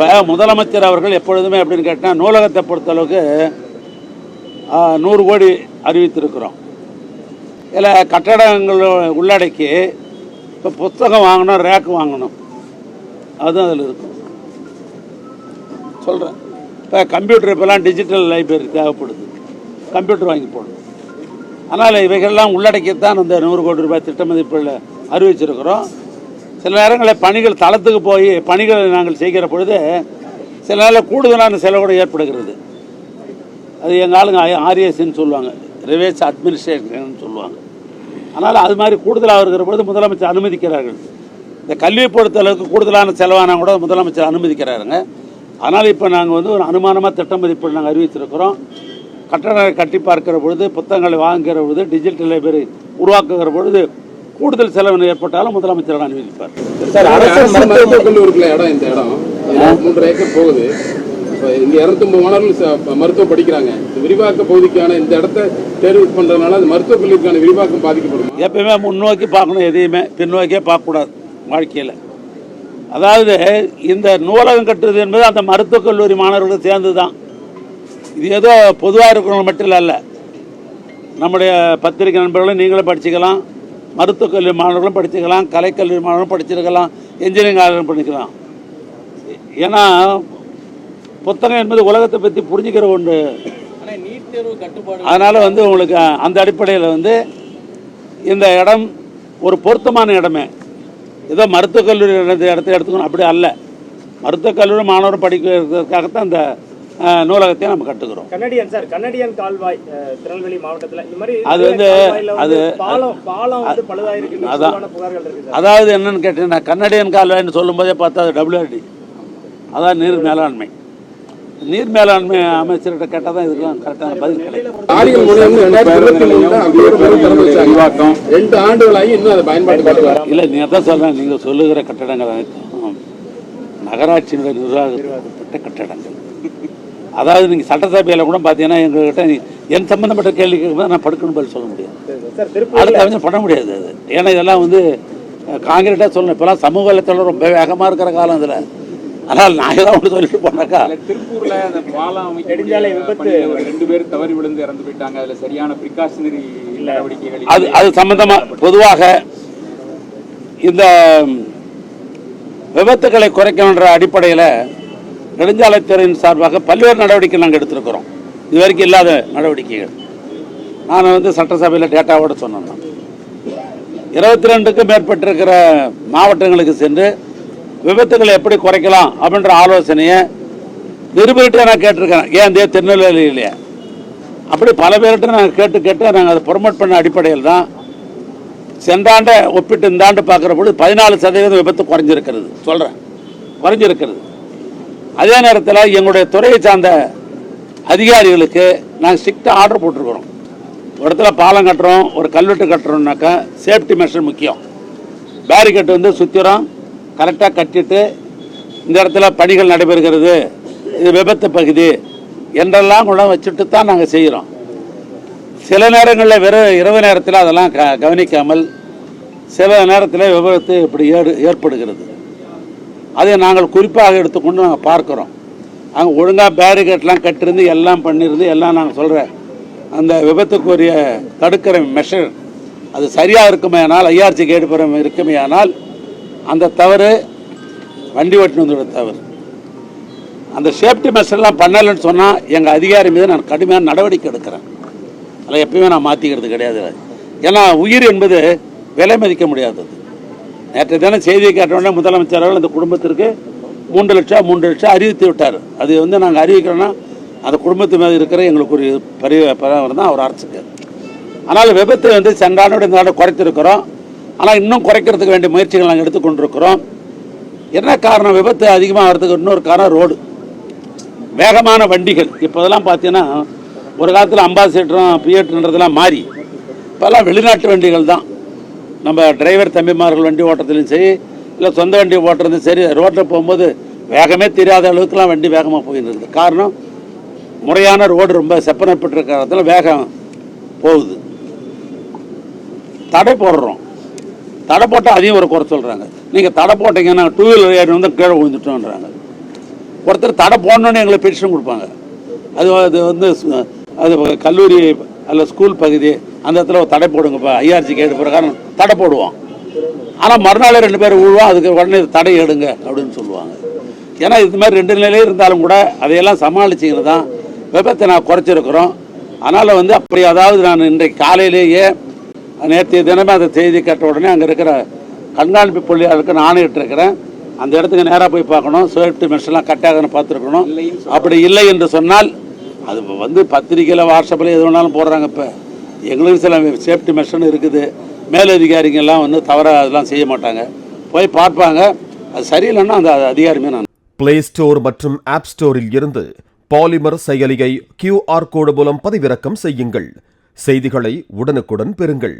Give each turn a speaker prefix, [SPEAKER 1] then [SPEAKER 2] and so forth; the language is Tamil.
[SPEAKER 1] இப்போ முதலமைச்சர் அவர்கள் எப்பொழுதுமே எப்படின்னு கேட்டால் நூலகத்தை பொறுத்தளவுக்கு 100 கோடி அறிவித்திருக்கிறோம். இல்லை கட்டடங்கள் உள்ளடக்கி இப்போ புத்தகம் வாங்கணும், ரேக்கு வாங்கணும், அதுவும் அதில் இருக்கும். சொல்கிறேன், இப்போ கம்ப்யூட்டர் இப்போலாம் டிஜிட்டல் லைப்ரரி தேவைப்படுது, கம்ப்யூட்டர் வாங்கி போடணும். அதனால் இவைகள்லாம் உள்ளடக்கித்தான் இந்த 100 கோடி ரூபாய் திட்ட மதிப்பில் அறிவிச்சிருக்கிறோம். சில நேரங்களில் பணிகள் தளத்துக்கு போய் பணிகளை நாங்கள் செய்கிற பொழுது சில நேரம் கூடுதலான செலவு கூட ஏற்படுகிறது. அது எங்கள் ஆளுங்க ஆர்எஸ்ன்னு சொல்லுவாங்க, ரிவேஸ் அட்மினிஸ்ட்ரேஷன் சொல்லுவாங்க. அதனால் அது மாதிரி கூடுதலாக இருக்கிற பொழுது முதலமைச்சர் அனுமதிக்கிறார்கள். இந்த கல்வியை பொறுத்த அளவுக்கு கூடுதலான செலவான கூட முதலமைச்சர் அனுமதிக்கிறாருங்க. அதனால் இப்போ நாங்கள் வந்து ஒரு அனுமானமாக திட்ட மதிப்பீடு நாங்கள் அறிவித்திருக்கிறோம். கட்டடங்களை கட்டி பார்க்கிற பொழுது, புத்தகங்களை வாங்குகிற பொழுது, டிஜிட்டல் லைப்ரரி உருவாக்குகிற பொழுது கூடுதல் செலவு ஏற்பட்டாலும் முதலமைச்சர் அனுமதிப்பார்.
[SPEAKER 2] சார், அரசு மருத்துவக் கல்லூரிக்குள்ள இடம், இந்த இடம் 3 ஏக்கர் போகுது. இங்க 250 மாணவர்கள் மருத்துவம் படிக்கிறாங்க. விரிவாக்க பகுதிக்கான இந்த இடத்தை தேர்வு பண்றதுனால அந்த மருத்துவக் கல்லூரிக்கான விரிவாக்கம் பாதிக்கப்படும்.
[SPEAKER 1] எப்பயுமே முன்னோக்கி பார்க்கணும், எதையுமே பின்னோக்கியே பார்க்கக்கூடாது வாழ்க்கையில். அதாவது இந்த நூலகம் கட்டுறது என்பது அந்த மருத்துவக் கல்லூரி மாணவர்களுக்கு சேர்ந்து தான். இது ஏதோ பொதுவாக இருக்கிறவங்க மட்டும் இல்லை, நம்முடைய பத்திரிகை நண்பர்களும் நீங்களும் படிச்சுக்கலாம், மருத்துவக் கல்லூரி மாணவர்களும் படிச்சுக்கலாம், கலைக்கல்லூரி மாணவர்களும் படிச்சிருக்கலாம், இன்ஜினியரிங் ஆளுநரும் படிக்கலாம். ஏன்னா புத்தகம் என்பது உலகத்தை பற்றி புரிஞ்சுக்கிற ஒன்று. அதனால் வந்து உங்களுக்கு அந்த அடிப்படையில் வந்து இந்த இடம் ஒரு பொருத்தமான இடமே. ஏதோ மருத்துவக் கல்லூரி இடத்தை எடுத்துக்கணும் அப்படி அல்ல. மருத்துவக் கல்லூரி மாணவரும் படிக்கிறதுக்காகத்தான் அந்த நூலகத்தை நம்ம கட்டுக்கிறோம்.
[SPEAKER 3] கன்னடியன் கால்வாய் திருநெல்வேலி மாவட்டத்தில் இந்த மாதிரி
[SPEAKER 1] அது வந்து அது அதாவது என்னன்னு கேட்டீங்கன்னா, கன்னடியன் கால்வாய்னு சொல்லும் போதே பார்த்தா அது WRD, அதான் நீர் மேலாண்மை. நீர் மேலாண்மை அமைச்சர்கிட்ட கேட்டால் தான் இதுக்கெல்லாம் கரெக்டான பதில் கிடைக்கும்.
[SPEAKER 2] 2 ஆண்டுகளாகி இன்னும் அதை பயன்பாட்டு
[SPEAKER 1] இல்லை, நீங்கள் தான் சொல்கிறேன், நீங்கள் சொல்லுகிற கட்டடங்கள் அனைத்தும் நகராட்சியினுடைய நிர்வாகப்பட்ட கட்டடங்கள். அதாவது நீங்கள் சட்டசபையில் கூட பார்த்தீங்கன்னா எங்ககிட்ட என் சம்பந்தப்பட்ட கேள்வி கேட்கும்போது நான் படுக்கணும் பதில் சொல்ல முடியாது, அடுத்த பண்ண முடியாது. அது ஏன்னா இதெல்லாம் வந்து காங்கிரீட்டாக சொல்லணும். இப்போலாம் சமூக வலைத்தளம் ரொம்ப வேகமாக இருக்கிற காலம் இதில். ஆனால் நான் ஏதாவது ஒன்று சொல்லிட்டு போனாக்கா,
[SPEAKER 4] திருப்பூர்ல அந்த பாலம் நெடுஞ்சாலை விபத்து 2 பேர் தவறி விழுந்து இறந்து போயிட்டாங்க. அதில் சரியான பிரிகாஷனரி நடவடிக்கைகள்
[SPEAKER 1] அது சம்பந்தமாக பொதுவாக இந்த விபத்துக்களை குறைக்கணுன்ற அடிப்படையில் நெடுஞ்சாலைத்துறையின் சார்பாக பல்வேறு நடவடிக்கைகள் நாங்கள் எடுத்திருக்கிறோம். இது வரைக்கும் இல்லாத நடவடிக்கைகள். நான் வந்து சட்டசபையில் டேட்டாவோட சொன்னேன். 22க்கும் மேற்பட்டிருக்கிற மாவட்டங்களுக்கு சென்று விபத்துக்களை எப்படி குறைக்கலாம் அப்படின்ற ஆலோசனையை நிருபர்கிட்ட நான் கேட்டிருக்கேன். ஏன் திருநெல்வேலியிலேயே அப்படி பல பேர்கிட்ட நாங்கள் கேட்டு நாங்கள் அதை ப்ரொமோட் பண்ண அடிப்படையில் தான் சென்ற ஆண்டை ஒப்பிட்டு இந்த ஆண்டு பார்க்குற பொழுது 14% விபத்து குறைஞ்சிருக்கிறது. சொல்கிறேன், குறைஞ்சிருக்கிறது. அதே நேரத்தில் எங்களுடைய துறையை சார்ந்த அதிகாரிகளுக்கு நாங்கள் ஸ்ட்ரிக்டாக ஆர்டர் போட்டிருக்கிறோம். ஒரு இடத்துல பாலம் கட்டுறோம், ஒரு கல்வெட்டு கட்டுறோம்னாக்கா சேஃப்டி மெஷர் முக்கியம். பேரிகேட் வந்து சுற்றிடும், கரெக்டாக கட்டிட்டு இந்த இடத்துல பணிகள் நடைபெறுகிறது, இது விபத்து பகுதி என்றெல்லாம் கூட வச்சுட்டு தான் நாங்கள் செய்கிறோம். சில நேரங்களில் வெறும் இரவு நேரத்தில் அதெல்லாம் கவனிக்காமல் சில நேரத்தில் விபத்து இப்படி ஏற்படுகிறது. அதை நாங்கள் குறிப்பாக எடுத்துக்கொண்டு நாங்கள் பார்க்குறோம். அங்கே ஒழுங்காக பேரிகேட்லாம் கட்டிருந்து எல்லாம் பண்ணியிருந்து எல்லாம் நாங்கள் சொல்கிற அந்த விபத்துக்குரிய தடுக்கிற மெஷர் அது சரியாக இருக்குமே ஆனால், ஐஆர்சி கேடுபுறம் இருக்குமே ஆனால், அந்த தவறு வண்டி ஓட்டினதோட தவறு. அந்த சேஃப்டி மெஷர்லாம் பண்ணலைன்னு சொன்னால் எங்கள் அதிகாரி மீது நான் கடுமையான நடவடிக்கை எடுக்கிறேன். அதில் எப்பயுமே நான் மாற்றிக்கிறது கிடையாது. ஏன்னா உயிர் என்பது விலை மதிக்க முடியாதது. நேற்று தினம் செய்தியை கேட்டவுடனே முதலமைச்சர் அவர்கள் அந்த குடும்பத்திற்கு 3 லட்சம் அறிவித்து விட்டார். அது வந்து நாங்கள் அறிவிக்கிறோன்னா அந்த குடும்பத்து மீது இருக்கிற எங்களுக்கு ஒரு பரிவரம் தான் அவர் அரசுக்கு. ஆனால் விபத்து வந்து சென்றாண்டோட இந்த ஆண்டு குறைத்திருக்கிறோம். ஆனால் இன்னும் குறைக்கிறதுக்கு வேண்டிய முயற்சிகள் நாங்கள் எடுத்துக்கொண்டிருக்கிறோம். என்ன காரணம் விபத்து அதிகமாக வர்றதுக்கு இன்னொரு காரணம் ரோடு, வேகமான வண்டிகள். இப்போதெல்லாம் பார்த்தீங்கன்னா ஒரு காலத்தில் அம்பாசிடரும் பிஎட்ன்றதெல்லாம் மாறி இப்போல்லாம் வெளிநாட்டு வண்டிகள் தான். நம்ம டிரைவர் தம்பிமார்கள் வண்டி ஓட்டுறதுலையும் சரி, இல்லை சொந்த வண்டி ஓட்டுறதும் சரி, ரோட்டில் போகும்போது வேகமே தெரியாத அளவுக்குலாம் வண்டி வேகமாக போயின்னு இருக்குது. காரணம் முறையான ரோடு ரொம்ப செப்பனப்பட்டிருக்கிற இடத்துல வேகம் போகுது. தடை போடுறோம், தடை போட்டால் அதையும் ஒரு குறை சொல்கிறாங்க. நீங்கள் தடை போட்டிங்கன்னா 2 வீலர் ஏறி வந்து கீழே விழுந்துட்டோன்றாங்க. ஒருத்தர் தடை போடணுன்னு எங்களை பெட்டிஷன் கொடுப்பாங்க. அது வந்து அது கல்லூரி அல்ல ஸ்கூல் பகுதி அந்த இடத்துல ஒரு தடை போடுங்கப்பா, ஐஆர்சி கேட்டு பிரகாரம் தடை போடுவோம். ஆனால் மறுநாள் 2 பேர் விழுவோம், அதுக்கு உடனே தடை எடுங்க அப்படின்னு சொல்லுவாங்க. ஏன்னா இது மாதிரி 2 நிலையே இருந்தாலும் கூட அதையெல்லாம் சமாளிச்சிங்கன்னு தான் விபத்தை நான் குறைச்சிருக்கிறோம். அதனால் வந்து அப்படி அதாவது நான் இன்றைக்கு காலையிலேயே நேற்றைய தினமே அந்த செய்தி கேட்ட உடனே அங்கே இருக்கிற கண்காணிப்பு புள்ளியாளருக்கு நான் ஆணையிட்டிருக்கிறேன். அந்த இடத்துக்கு நேராக போய் பார்க்கணும், சேஃப்டி மெஷர்லாம் கட்டாக பார்த்துருக்கணும். அப்படி இல்லை என்று சொன்னால் அது வந்து பத்திரிக்கையில் வாட்ஸ்அப்பில் எது வேணாலும் போடுறாங்க. இப்போ எங்களுக்கு சில சேஃப்டி மெஷர்னு இருக்குது. மேலதிகாரிங்கெல்லாம் வந்து தவறாக அதெல்லாம் செய்ய மாட்டாங்க, போய் பார்ப்பாங்க. அது சரியில்லைன்னா அந்த அதிகாரமே நான்
[SPEAKER 5] பிளே ஸ்டோர் மற்றும் ஆப் ஸ்டோரில் இருந்து பாலிமர் செயலியை QR கோடு மூலம் பதிவிறக்கம் செய்யுங்கள். செய்திகளை உடனுக்குடன் பெறுங்கள்.